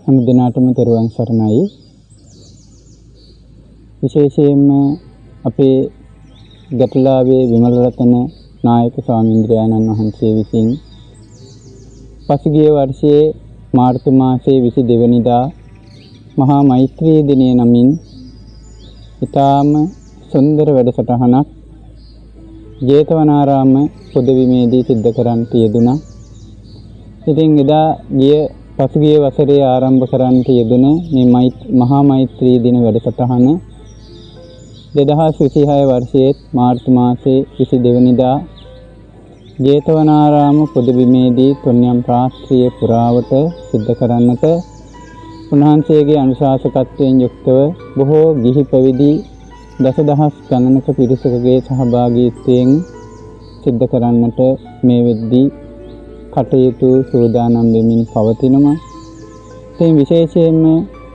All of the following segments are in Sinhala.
හැම දිනාටම තෙරුවන් සරණයි. විශේෂයෙන්ම අපේ ගැටලාවේ විමලරතන නායක ස්වාමීන්ද්‍රයන්න් වහන්සේ විසින් පසුගිය වර්ෂයේ මාර්තු මාසයේ 22 වෙනිදා මහා මෛත්‍රී දිනය නමින් ඉතාම සුන්දර වැඩසටහනක් ජේතවනාරාම පොදවිමේදී සිද්ධ කරන්නට යෙදුණා. ඉතින් එදා පසුගිය වසරේ ආරම්භ කරන්නට යෙදුන මේ මහා මෛත්‍රී දින වැඩසටහන 2026 වර්ෂයේ මාර්තු මාසයේ 22 වෙනිදා ජේතවනාරාම පොදවිමේදී තුන්යම් රාත්‍රියේ පුරාවට සිද්ධ කරන්නට උන්වහන්සේගේ අනුශාසකත්වයෙන් යුක්තව බොහෝ ගිහි පැවිදි දසදහස් ගණනක පිරිසකගේ සහභාගීත්වයෙන් සිද්ධ කරන්නට මේ වෙද්දී කටයුතු සූදානම් වෙමින් පවතිනවා. ඉතින් විශේෂයෙන්ම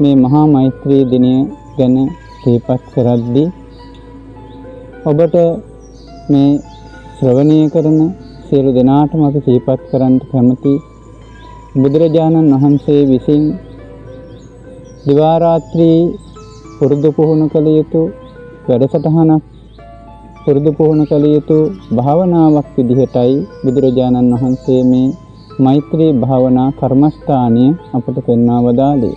මේ මහා මෛත්‍රී දිනය ගැන සිහිපත් කරද්දී ඔබට මේ ශ්‍රවණය කරන සියලු දෙනාටම අපි සිහිපත් කරන්න කැමති බුදුරජාණන් වහන්සේ විසින් දිවා රාත්‍රී පුරුදු පුහුණු කළ යුතු වැඩසටහනක් පුරුදු පුහුණු කළ යුතු භාවනාවක් විදිහටයි බුදුරජාණන් වහන්සේ මේ මෛත්‍රී භාවනා කර්මස්ථානය අපට පෙන්වා වදාළේ.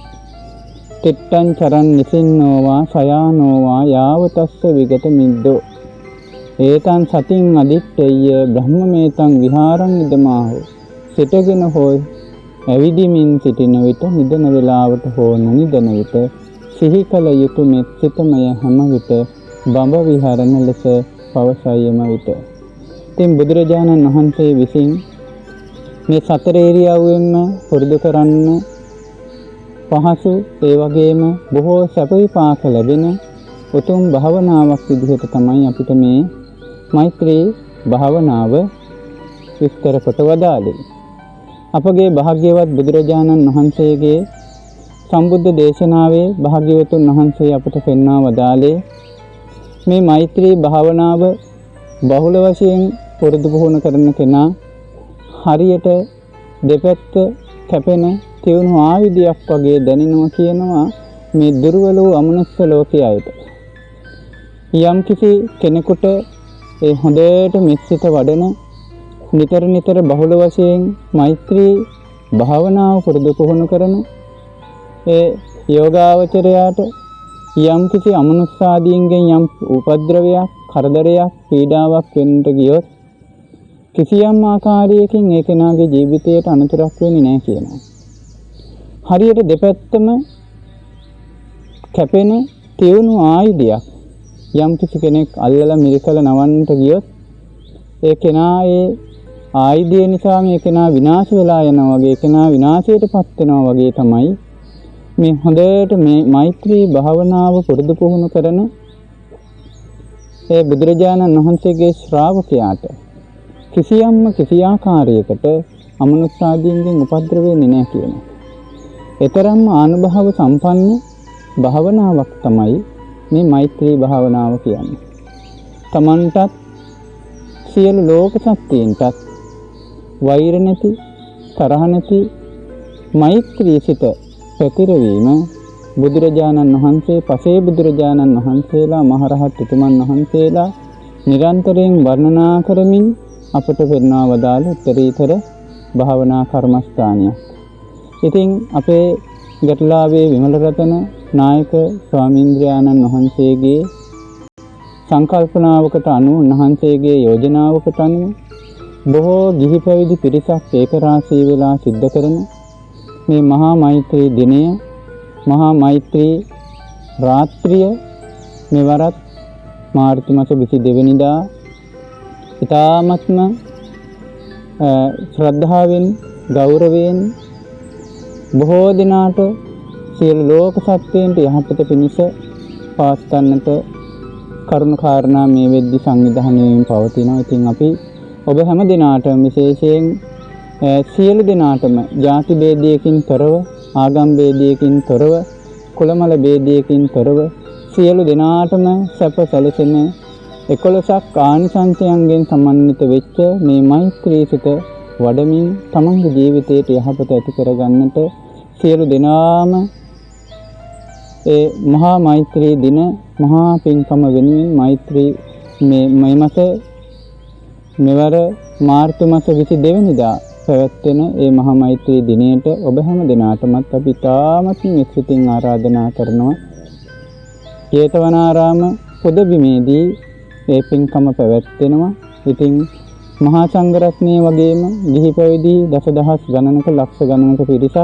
තිට්ඨං චරන් නිසින්නෝවා සයානෝවා යාවතස්ස විගත මිද්දෝ ඒතං සතින් අදිත්තේය බ්‍රහ්මමේතං විහාරං ඉදමාහෝ. සිටගෙන හෝ ඇවිදිමින් සිටින විට නිදන වේලාවට හෝ නොනිදන විට සිහි කළ යුතු මෙත් සිතමය හැම විට බඹ විහරණ ලෙස පවසයම විට. ඉතින් බුදුරජාණන් වහන්සේ විසින් මේ සතර ඉරියව්වෙන්ම පුරුදු කරන්න පහසු ඒ වගේම බොහෝ සැප විපාක ලැබෙන උතුම් භාවනාවක් විදිහට තමයි අපිට මේ මෛත්‍රී භාවනාව විස්තර කොට වදාළේ. අපගේ භාග්‍යවත් බුදුරජාණන් වහන්සේගේ සම්බුද්ධ දේශනාවේ භාග්‍යවතුන් වහන්සේ අපට පෙන්වා වදාළේ මේ මෛත්‍රී භාවනාව බහුල වශයෙන් පුරුදු පුහුණු කරන කෙනා හරියට දෙපැත්ත කැපෙන තියුණු ආයුධයක් වගේ දැනෙනවා කියනවා මේ දුර්වල වූ අමනුෂ්‍ය ලෝකයේ අයට. යම් කිසි කෙනෙකුට ඒ හොඳට මෙත්සිත වඩන නිතර බහුල වශයෙන් මෛත්‍රී භාවනාව පුරුදු පුහුණු කරන ඒ යෝගාවචරයාට යම් කිසි අමනුෂ්‍යාදීන්ගෙන් යම් උපද්‍රවයක්, කරදරයක්, පීඩාවක් වෙන්නට ගියොත් කිසියම් ආකාරයකින් ඒ කෙනාගේ ජීවිතයට අනතුරක් වෙන්නේ නැහැ කියනවා. හරියට දෙපැත්තම කැපෙන තියුණු ආයුධයක් යම් කිසි කෙනෙක් අල්ලලා මිරිකලා නවන්නට ගියොත් ඒ කෙනා ඒ ආයුධය නිසා මේ කෙනා විනාශ වෙලා යනවා වගේ, කෙනා විනාශයටපත් වෙනවා වගේ තමයි මේ හොඳට මේ මෛත්‍රී භාවනාව පුරුදු පුහුණු කරන ඒ බුදුරජාණන් වහන්සේගේ ශ්‍රාවකයාට කිසි ආකාරයකට අමනුෂ්‍යාදීන්ගෙන් උපද්‍රව වෙන්නේ නැහැ කියනවා. ඒතරම්ම ආනුභාව සම්පන්න භාවනාවක් තමයි මේ මෛත්‍රී භාවනාව කියන්නේ. තමන්ටත් සියලු ලෝක සත්‍යයන්ටත් වෛර නැති, තරහ නැති මෛත්‍රී සිත පැතිරවීම බුදුරජාණන් වහන්සේ, පසේ බුදුරජාණන් වහන්සේලා, මහරහත් උතුමන් වහන්සේලා නිරන්තරයෙන් වර්ණනා කරමින් අපට පෙන්වා වදාළ උත්තරීතර භාවනා කර්මස්ථානයක්. ඉතින් අපේ ගැටලාවේ විමලරතන නායක ස්වාමීන්ද්‍රයන්න් වහන්සේගේ සංකල්පනාවකට අනුව, උන්වහන්සේගේ යෝජනාවකට අනුව බොහෝ ගිහි පැවිදි පිරිසක් ඒකරාශී වෙලා සිද්ධ කරන මේ මහා මෛත්‍රී දිනය, මහා මෛත්‍රී රාත්‍රිය මෙවරත් මාර්තු මාස 22 වෙනිදා ඉතාමත්ම ශ්‍රද්ධාවෙන්, ගෞරවයෙන් බොහෝ දිනාට සියලු ලෝක සත්‍යයන්ට යහපත පිණිස පවත්වන්නට කරුණු කාරණා මේ වෙද්දි සංවිධානය වෙමින් පවතිනවා. ඉතින් අපි ඔබ හැම දිනාටම විශේෂයෙන් සියලු දෙනාටම ಜಾති ભેදයකින් තොරව, ආගම් ભેදයකින් තොරව, කුලමල ભેදයකින් තොරව සියලු දෙනාටම සැප සැලසෙන 11ක් ආනිසංසයන්ගෙන් සමන්විත වෙච්ච මේ මෛත්‍රී සිත වඩමින් තමන්ගේ ජීවිතයට යහපත ඇති කරගන්නට සියලු දෙනාම ඒ මහා මෛත්‍රී දින මහා පින්කම වෙනුවෙන් මෛත්‍රී මේ මාස මෙවර මාර්තු මාස 22 වෙනිදා පැවැත්වෙන ඒ මහා මෛත්‍රී දිනයට ඔබ හැම දිනාටමත් අපි තාමත් මෙසිතින් ආරාධනා කරනවා. ජේතවනාරාම පොදබිමේදී ඒ පින්කම පැවැත්වෙනවා. ඉතින් මහා සංඝරත්නය වගේම ගිහි පැවිදි දසදහස් ගණනක ලක්ෂ ගණනක පිරිසක්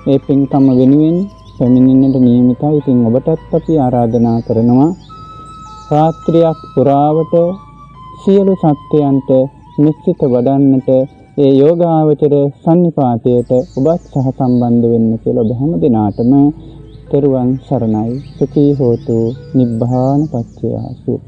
ඒ පින්කම වෙනුවෙන් පැමිණෙන්නට නියමිතයි. ඉතින් ඔබටත් අපි ආරාධනා කරනවා රාත්‍රියක් පුරාවට සියලු සත්‍යයන්ට නිශ්චිත වඩන්නට ඒ යෝගාවචර සන්නිපාතයට ඔබත් සහ සම්බන්ධ වෙන්න කියලා ඔබ හැම දිනාටම තෙරුවන් සරණයි. සුඛී හෝතු නිබ්බාන පච්චය සූප.